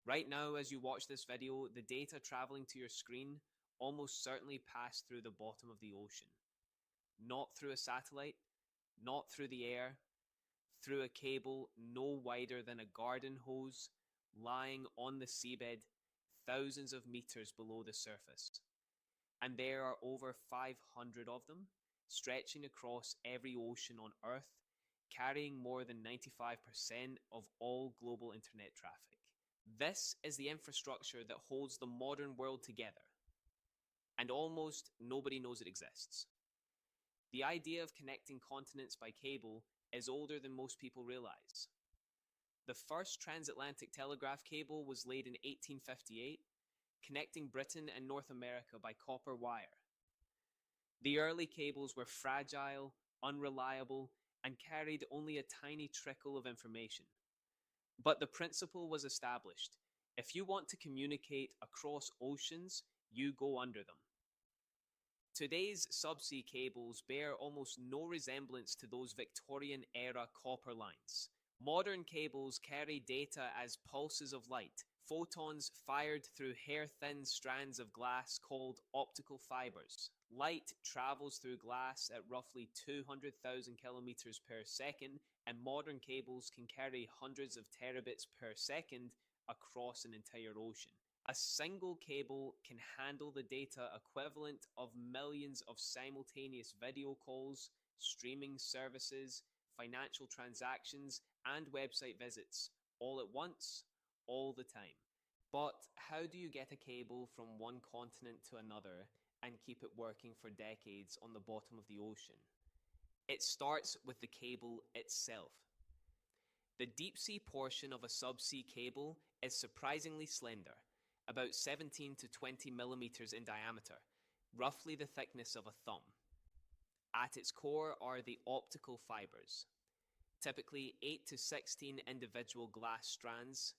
Right now, as you watch this video, the data traveling to your screen almost certainly passed through the bottom of the ocean. Not through a satellite, not through the air, through a cable no wider than a garden hose lying on the seabed thousands of meters below the surface. And there are over 500 of them, stretching across every ocean on Earth, carrying more than 95% of all global internet traffic. This is the infrastructure that holds the modern world together, and almost nobody knows it exists. The idea of connecting continents by cable is older than most people realize. The first transatlantic telegraph cable was laid in 1858, connecting Britain and North America by copper wire. The early cables were fragile, unreliable, and carried only a tiny trickle of information. But the principle was established. If you want to communicate across oceans, you go under them. Today's subsea cables bear almost no resemblance to those Victorian-era copper lines. Modern cables carry data as pulses of light, photons fired through hair-thin strands of glass called optical fibers. Light travels through glass at roughly 200,000 kilometers per second, and modern cables can carry hundreds of terabits per second across an entire ocean. A single cable can handle the data equivalent of millions of simultaneous video calls, streaming services, financial transactions, and website visits, all at once, all the time. But how do you get a cable from one continent to another and keep it working for decades on the bottom of the ocean? It starts with the cable itself. The deep sea portion of a subsea cable is surprisingly slender, about 17 to 20 millimeters in diameter, roughly the thickness of a thumb. At its core are the optical fibers, typically 8 to 16 individual glass strands,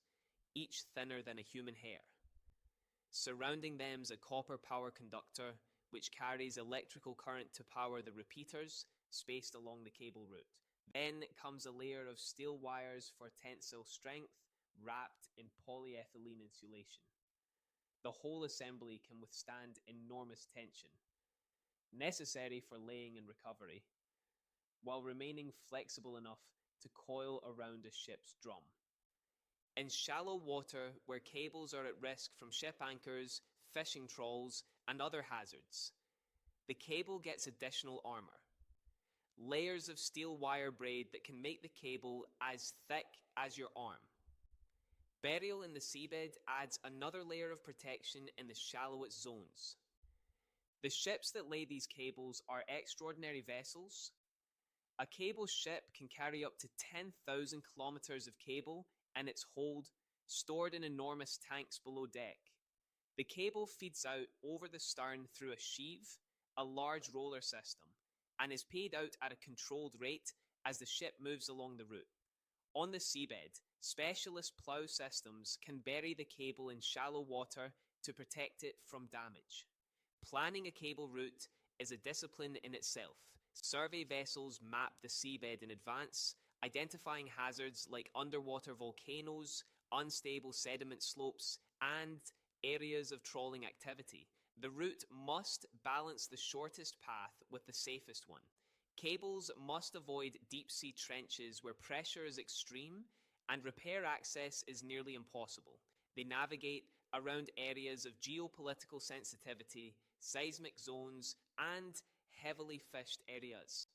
each thinner than a human hair. Surrounding them is a copper power conductor, which carries electrical current to power the repeaters spaced along the cable route. Then comes a layer of steel wires for tensile strength, wrapped in polyethylene insulation. The whole assembly can withstand enormous tension, necessary for laying and recovery, while remaining flexible enough to coil around a ship's drum. In shallow water, where cables are at risk from ship anchors, fishing trawls, and other hazards, the cable gets additional armor. Layers of steel wire braid that can make the cable as thick as your arm. Burial in the seabed adds another layer of protection in the shallowest zones. The ships that lay these cables are extraordinary vessels. A cable ship can carry up to 10,000 kilometers of cable in its hold, stored in enormous tanks below deck. The cable feeds out over the stern through a sheave, a large roller system, and is paid out at a controlled rate as the ship moves along the route. On the seabed, specialist plow systems can bury the cable in shallow water to protect it from damage. Planning a cable route is a discipline in itself. Survey vessels map the seabed in advance, identifying hazards like underwater volcanoes, unstable sediment slopes, and areas of trawling activity. The route must balance the shortest path with the safest one. Cables must avoid deep-sea trenches where pressure is extreme and repair access is nearly impossible. They navigate around areas of geopolitical sensitivity, seismic zones, and heavily fished areas.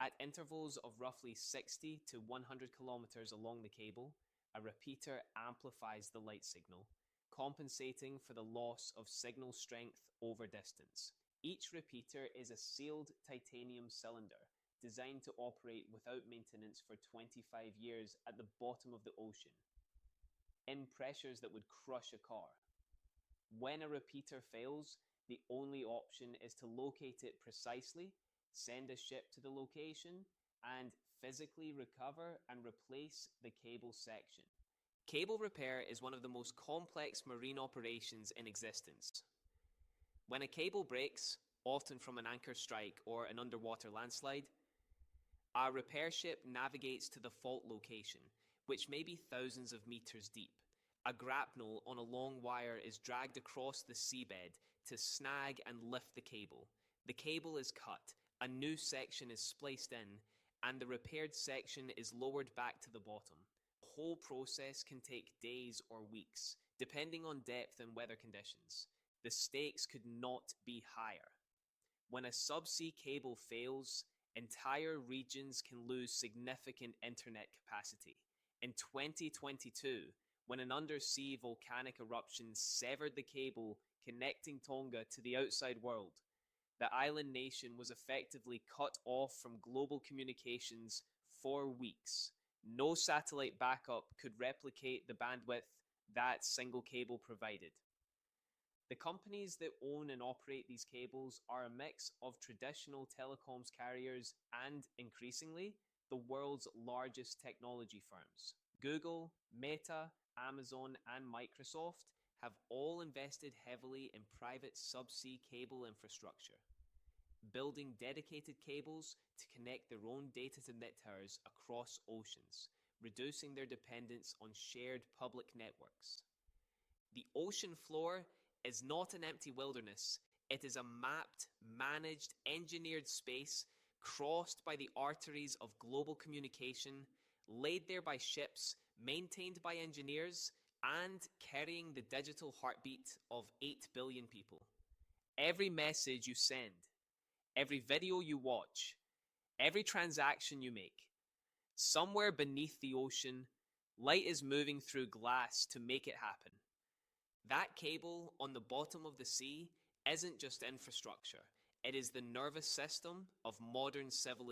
At intervals of roughly 60 to 100 kilometers along the cable, a repeater amplifies the light signal, compensating for the loss of signal strength over distance. Each repeater is a sealed titanium cylinder designed to operate without maintenance for 25 years at the bottom of the ocean, in pressures that would crush a car. When a repeater fails, the only option is to locate it precisely, send a ship to the location, and physically recover and replace the cable section. Cable repair is one of the most complex marine operations in existence. When a cable breaks, often from an anchor strike or an underwater landslide, our repair ship navigates to the fault location, which may be thousands of meters deep. A grapnel on a long wire is dragged across the seabed to snag and lift the cable. The cable is cut, a new section is spliced in, and the repaired section is lowered back to the bottom. The whole process can take days or weeks, depending on depth and weather conditions. The stakes could not be higher. When a subsea cable fails, entire regions can lose significant internet capacity. In 2022, when an undersea volcanic eruption severed the cable connecting Tonga to the outside world, the island nation was effectively cut off from global communications for weeks. No satellite backup could replicate the bandwidth that single cable provided. The companies that own and operate these cables are a mix of traditional telecoms carriers and, increasingly, the world's largest technology firms. Google, Meta, Amazon, and Microsoft have all invested heavily in private subsea cable infrastructure, building dedicated cables to connect their own data emitters across oceans, reducing their dependence on shared public networks. The ocean floor is not an empty wilderness. It is a mapped, managed, engineered space crossed by the arteries of global communication, laid there by ships, maintained by engineers, and carrying the digital heartbeat of 8 billion people. Every message you send, every video you watch, every transaction you make, somewhere beneath the ocean, light is moving through glass to make it happen. That cable on the bottom of the sea isn't just infrastructure. It is the nervous system of modern civilization.